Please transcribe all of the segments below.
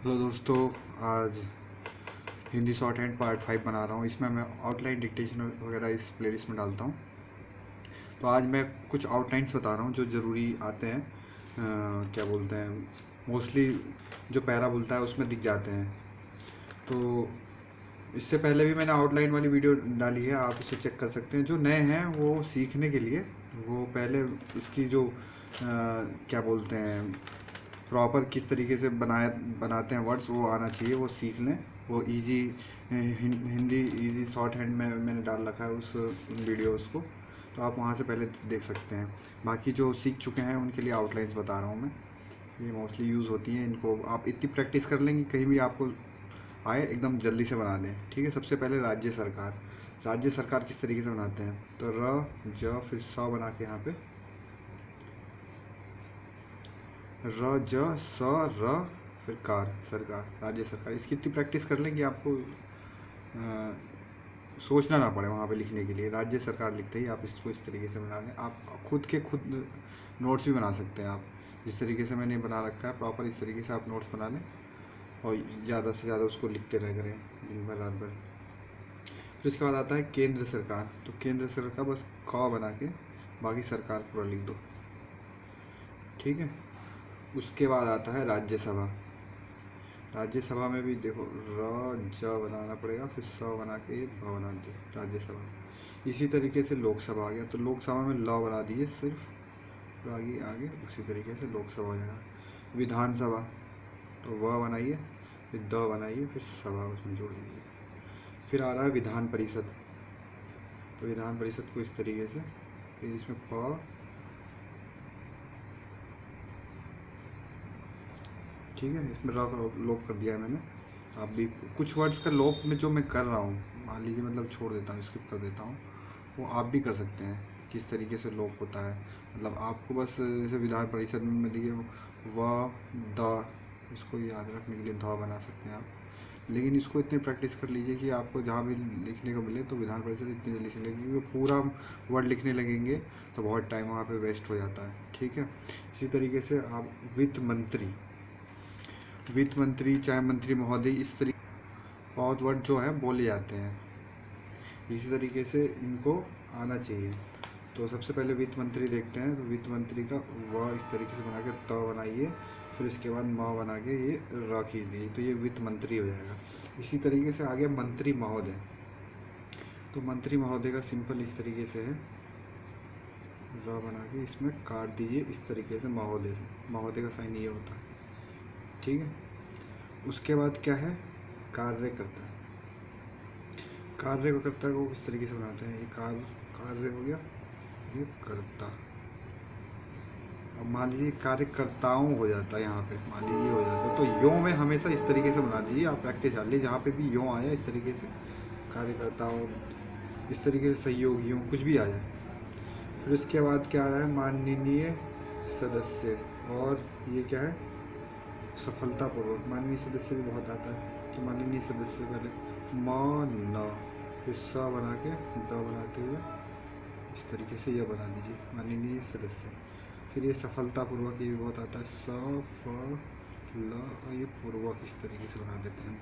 Hello दोस्तों, आज Hindi short hand part 5 बना रहा हूँ। इसमें मैं आउटलाइन डिक्टेशन वगैरह इस प्लेलिस्ट में डालता हूँ। तो आज मैं कुछ आउटलाइंस बता रहा हूँ जो ज़रूरी आते हैं। क्या बोलते हैं, मोस्टली जो पैरा बोलता है उसमें दिख जाते हैं। तो इससे पहले भी मैंने आउटलाइन वाली वीडियो डाली है, आप उसे चेक कर सकते हैं। जो नए हैं वो सीखने के लिए वो पहले इसकी जो क्या बोलते हैं, प्रॉपर किस तरीके से बनाते हैं वर्ड्स, वो आना चाहिए, वो सीख लें। वो easy Hindi easy short hand में मैंने डाल रखा है उस वीडियोस को, तो आप वहाँ से पहले देख सकते हैं। बाकी जो सीख चुके हैं उनके लिए आउटलाइंस बता रहा हूँ मैं। ये मोस्टली यूज़ होती हैं, इनको आप इतनी प्रैक्टिस कर लेंगे कहीं भी आपको आए एकदम जल्दी से बना दें। ठीक है। सबसे पहले राज्य सरकार। राज्य सरकार किस तरीके से बनाते हैं, तो र ज फिर स बना के यहाँ पे र ज स र फिर कार, सरकार, राज्य सरकार। इसकी इतनी प्रैक्टिस कर लें कि आपको सोचना ना पड़े वहाँ पे लिखने के लिए। राज्य सरकार लिखते ही आप इसको इस तरीके से बना लें। आप खुद नोट्स भी बना सकते हैं। आप जिस तरीके से मैंने बना रखा है प्रॉपर, इस तरीके से आप नोट्स बना लें और ज़्यादा से ज़्यादा उसको लिखते रह करें दिन भर रात भर। फिर इसके बाद आता है केंद्र सरकार। तो केंद्र सरकार बस क बना के बाकी सरकार पूरा लिख दो। ठीक है। उसके बाद आता है राज्यसभा। राज्यसभा में भी देखो र ज बनाना पड़ेगा, फिर स बना के भ बना दिए, राज्यसभा। इसी तरीके से लोकसभा आ गया, तो लोकसभा में ल बना दिए सिर्फ, आगे आगे उसी तरीके से लोकसभा हो जाएगा। विधानसभा, तो व बनाइए, फिर द बनाइए, फिर सभा उसमें जोड़ दीजिए। फिर आ रहा है विधान परिषद। तो विधान परिषद को इस तरीके से, फिर इसमें प, ठीक है, इसमें लोप कर दिया है मैंने। आप भी कुछ वर्ड्स का लोप में जो मैं कर रहा हूँ, मान लीजिए मतलब छोड़ देता हूँ, स्किप कर देता हूँ, वो आप भी कर सकते हैं किस तरीके से लोप होता है। मतलब आपको बस जैसे विधान परिषद में देखिए व द, इसको याद रखने के लिए ध बना सकते हैं आप। लेकिन इसको इतनी प्रैक्टिस कर लीजिए कि आपको जहाँ भी लिखने को मिले तो विधान परिषद इतनी जल्दी लिखने लगे, क्योंकि पूरा वर्ड लिखने लगेंगे तो बहुत टाइम वहाँ पे वेस्ट हो जाता है। ठीक है। इसी तरीके से आप वित्त मंत्री, वित्त मंत्री चाहे मंत्री महोदय, इस तरीके बहुत वर्ड जो है बोले जाते हैं। इसी तरीके से इनको आना चाहिए। तो सबसे पहले वित्त मंत्री देखते हैं। तो वित्त मंत्री का व इस तरीके से बना के त बनाइए, फिर इसके बाद म बना के ये र खींच दीजिए, तो ये वित्त मंत्री हो जाएगा। इसी तरीके से आ गया मंत्री महोदय। तो मंत्री महोदय का सिंपल इस तरीके से है, र बना के इसमें काट दीजिए इस तरीके से महोदय से, महोदय का साइन ये होता है। ठीक है। उसके बाद क्या है, कार्यकर्ता। कार्यकर्ता को किस तरीके से बनाते हैं, ये कार्य हो गया, ये कर्ता। अब मान लीजिए कार्यकर्ताओं हो जाता है, यहाँ पे मान लीजिए हो जाता है, तो यो में हमेशा इस तरीके से बना दीजिए। आप प्रैक्टिस कर लीजिए, जहाँ पे भी यो आया इस तरीके से, कार्यकर्ताओं, इस तरीके से सहयोगियों, कुछ भी आ जाए। फिर उसके बाद क्या आ रहा है, माननीय सदस्य, और ये क्या है, सफलतापूर्वक। माननीय सदस्य भी बहुत आता है, तो माननीय सदस्य पहले न, फिर स बना के द बनाते हुए इस तरीके से यह बना दीजिए, माननीय सदस्य। फिर ये सफलतापूर्वक, ये भी बहुत आता है, स फ ल, ये पूर्वक इस तरीके से बना देते हैं।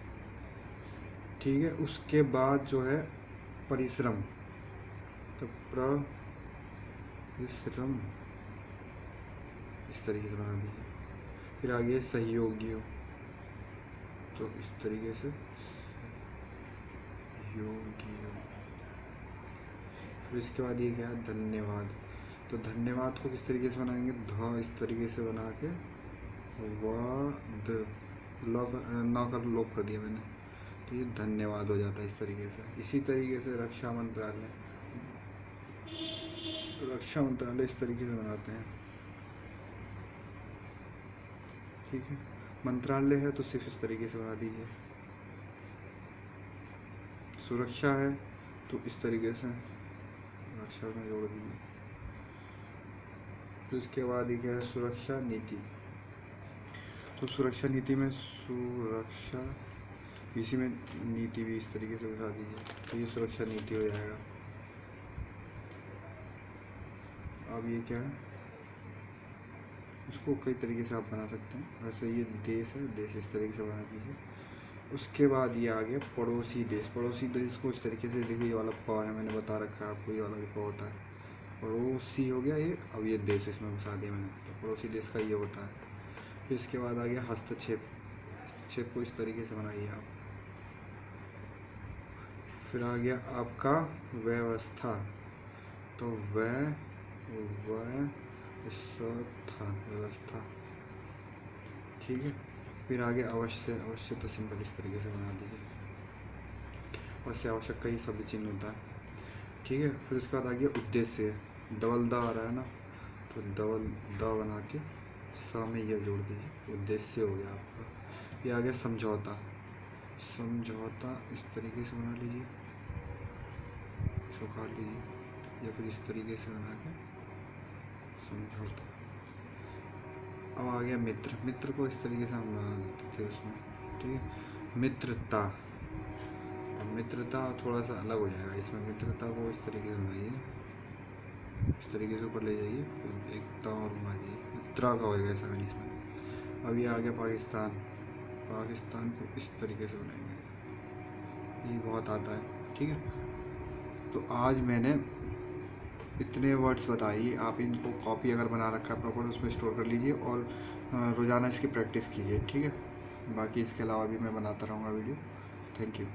ठीक है। उसके बाद जो है परिश्रम, तो परिश्रम इस तरीके से बना दीजिए। फिर आगे सहयोगियों, तो इस तरीके से योगियों। फिर इसके बाद ये क्या है, धन्यवाद। तो धन्यवाद को किस तरीके से बनाएंगे, ध इस तरीके से बना के वाद, न कर लोप कर दिया मैंने, तो ये धन्यवाद हो जाता है इस तरीके से। इसी तरीके से रक्षा मंत्रालय, रक्षा मंत्रालय इस तरीके से बनाते हैं। ठीक है। मंत्रालय है तो सिर्फ इस तरीके से बना दीजिए। सुरक्षा है तो इस तरीके से रक्षा में जोड़ दीजिए। फिर इसके बाद ये क्या है, सुरक्षा नीति। तो सुरक्षा नीति में सुरक्षा, इसी में नीति भी इस तरीके से बिठा दीजिए, तो ये सुरक्षा नीति हो जाएगा। अब ये क्या है, इसको कई तरीके से आप बना सकते हैं। वैसे ये देश है, देश इस तरीके से बना दीजिए। उसके बाद ये आ गया पड़ोसी देश। पड़ोसी देश को इस तरीके से देखिए, ये वाला प है, मैंने बता रखा है आपको, ये वाला भी प होता है। पड़ोसी हो गया ये, अब ये देश इसमें घुसा दिया मैंने, तो पड़ोसी देश का ये होता है। फिर इसके बाद आ गया हस्तक्षेप। हस्तक्षेप को इस तरीके से बनाइए आप। फिर आ गया आपका व्यवस्था, तो व्यवस्था, ठीक है। फिर आगे अवश्य। अवश्य तो सिंपल इस तरीके से बना दीजिए। अवश्य आवश्यक का ही शब्द चिन्ह होता है, ठीक है। फिर उसके बाद आ गया उद्देश्य। डबल द आ रहा है ना, तो डबल द बना के स में यह जोड़ दीजिए, उद्देश्य हो गया आपका। ये आ गया समझौता। समझौता इस तरीके से बना लीजिए, इसको काट लीजिए, या फिर इस तरीके से बना के समझौता। अब आ गया मित्र। मित्र को इस तरीके से हम बना देते थे उसमें, ठीक है। मित्रता। अब मित्रता थोड़ा सा अलग हो जाएगा इसमें। मित्रता को इस तरीके से बनाइए, इस तरीके से ऊपर ले जाइए, फिर एक ता और घुमाइए, मित्रा का होएगा ऐसा इसमें। अब ये आ गया पाकिस्तान। पाकिस्तान को इस तरीके से बनाएंगे, ये बहुत आता है, ठीक है। तो आज मैंने इतने वर्ड्स बताइए, आप इनको कॉपी अगर बना रखा है प्रॉपर उसमें स्टोर कर लीजिए और रोज़ाना इसकी प्रैक्टिस कीजिए, ठीक है। बाकी इसके अलावा भी मैं बनाता रहूँगा वीडियो। Thank you.